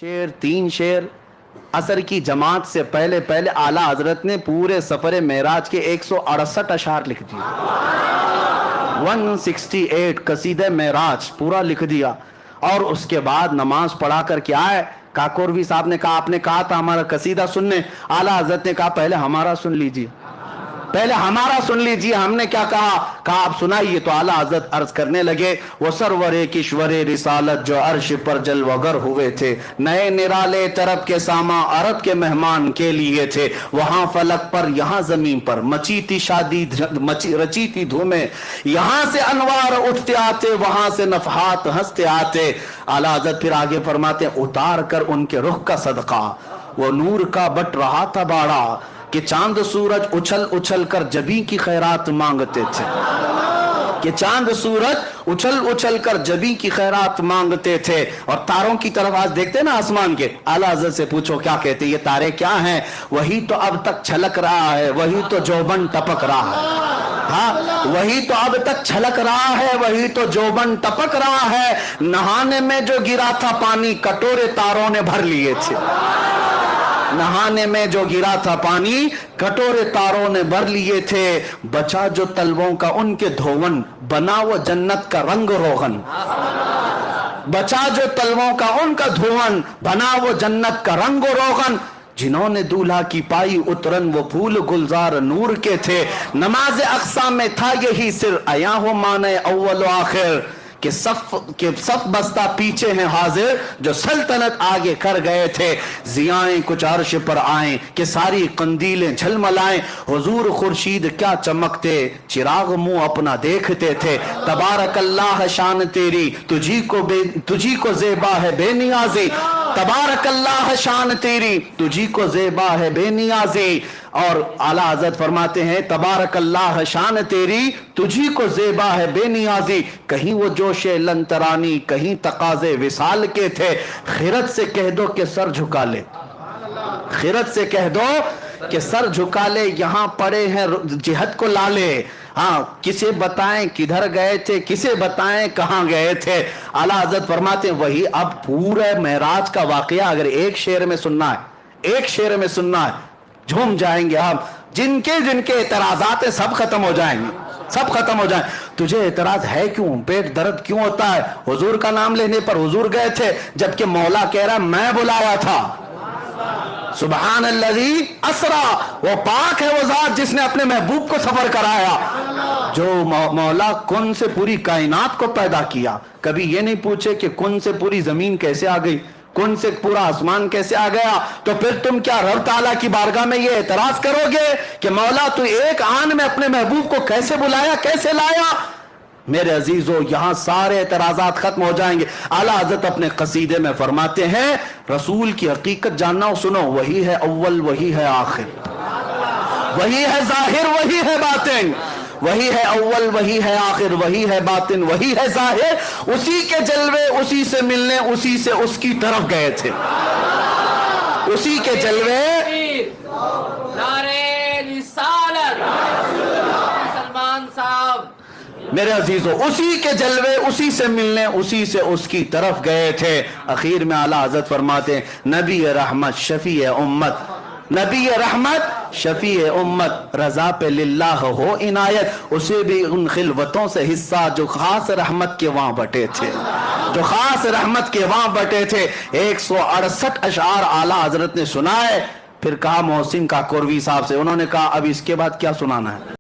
शेर 3 शेर असर की जमात से पहले पहले आला हजरत ने पूरे सफर मेराज के 168 अशार लिख दिए। 168 कसीदे मेराज पूरा लिख दिया। और उसके बाद नमाज पढ़ा कर क्या है, काकोरवी साहब ने कहा, आपने कहा था हमारा कसीदा सुनने, आला हजरत ने कहा पहले हमारा सुन लीजिए, पहले हमारा सुन लीजिए। हमने क्या कहा आप सुनाइए। तो आला हजरत अर्ज करने लगे, वो सरवरे किश्वरे रिसालत जो अर्श पर जलवगर हुए थे, नए निराले तरफ के सामा अरब के मेहमान के लिए थे। वहां फलक पर यहाँ जमीन पर मची थी शादी, रची थी धूमें, यहाँ से अनवार उठते आते, वहां से नफहात हंसते आते। आला हजरत फिर आगे फरमाते, उतार कर उनके रुख का सदका वो नूर का बट रहा था बाड़ा, कि चांद सूरज उछल उछल कर जबी की खैरात मांगते थे, कि चांद सूरज उछल उछल कर जबी की खैरात मांगते थे। और तारों की तरफ आज देखते ना आसमान के, आला हज़रत से पूछो क्या कहते, ये तारे क्या हैं? वही तो अब तक छलक रहा है, वही तो जोबन टपक रहा है। हाँ, वही तो अब तक छलक रहा है, वही तो जोबन टपक रहा है। नहाने में जो गिरा था पानी, कटोरे तारों ने भर लिए थे। नहाने में जो गिरा था पानी, कटोरे तारों ने भर लिए थे। बचा जो तलवों का उनके धोवन, बना वो जन्नत का रंग रोगन। बचा जो तलवों का उनका धोवन, बना वो जन्नत का रंग रोगन। जिन्होंने दूल्हा की पाई उतरन, वो फूल गुलजार नूर के थे। नमाज अक्सा में था यही सिर, आया हो माने अव्वल आखिर, कि सफ बस्ता पीछे हैं हाजिर, जो सल्तनत आगे कर गए थे। जियाएं कुछ अर्श पर आए, कि सारी कंदीलें झलमलाएं। हुजूर खुर्शीद क्या चमकते, चिराग मुंह अपना देखते थे। तबारकल्लाह शान तेरी, तुझी को ज़ेबा है बेनियाज़ी। तबारकल्लाह शान तेरी, तुझी को ज़ेबा है बेनियाज़ी। और आला हज़रत फरमाते हैं, तबारकल्लाह शान तेरी, तुझी को ज़ेबा है बेनियाज़ी। कहीं वो जोशे लंतरानी, कहीं तकाज़े विसाल के थे। खिरत से कह दो कि सर झुका ले, खिरत से कह दो कि सर झुका ले, यहाँ पड़े हैं जिहद को लाले। हाँ, किसे बताएं किधर गए थे, किसे बताएं कहाँ गए थे। आला हज़रत फरमाते हैं, वही अब पूरे मेराज का वाकया अगर एक शेर में सुनना है, एक शेर में सुनना है, झूम जाएंगे हम। जिनके जिनके एतराजात है सब खत्म हो जाएंगे, सब खत्म हो जाए। तुझे एतराज है क्यों, पेट दर्द क्यों होता है? हुजूर का नाम लेने पर हुजूर गए थे, जबकि मौला कह रहा मैं बुलाया था। सुबहान अल्लज़ी असरा, वो पाक है वो जात जिसने अपने महबूब को सफर कराया। जो मौला कुन से पूरी कायनात को पैदा किया, कभी ये नहीं पूछे कि कुन से पूरी जमीन कैसे आ गई, कुन से पूरा आसमान कैसे आ गया। तो फिर तुम क्या रब ताला की बारगाह में ये एतराज करोगे कि मौला तू एक आन में अपने महबूब को कैसे बुलाया, कैसे लाया? मेरे अजीजों, यहां सारे एतराजात खत्म हो जाएंगे। आला हज़रत अपने कसीदे में फरमाते हैं, रसूल की हकीकत जानना हो, सुनो, वही है अव्वल, वही है आखिर, वही है जाहिर, वही है बातिन। वही है अव्वल, वही है आखिर, वही है बातिन, वही है जाहिर। उसी के जलवे उसी से मिलने, उसी से उसकी तरफ गए थे। उसी के जलवे, नारे रिसालत, सलमान साहब, मेरे अजीजों, उसी के जलवे उसी से मिलने, उसी से उसकी तरफ गए थे। आखिर में आला हज़रत फरमाते हैं, नबी रहमत शफी उम्मत, नबी रहमत शफी उम्मत, रजा पे लिल्लाह हो इनायत। उसे भी उन खिलवतों से हिस्सा जो खास रहमत के वहां बटे थे, जो खास रहमत के वहां बटे थे। 168 अशार आला हजरत ने सुनाए। फिर कहा मोहसिन काकोरवी साहब से, उन्होंने कहा अब इसके बाद क्या सुनाना है?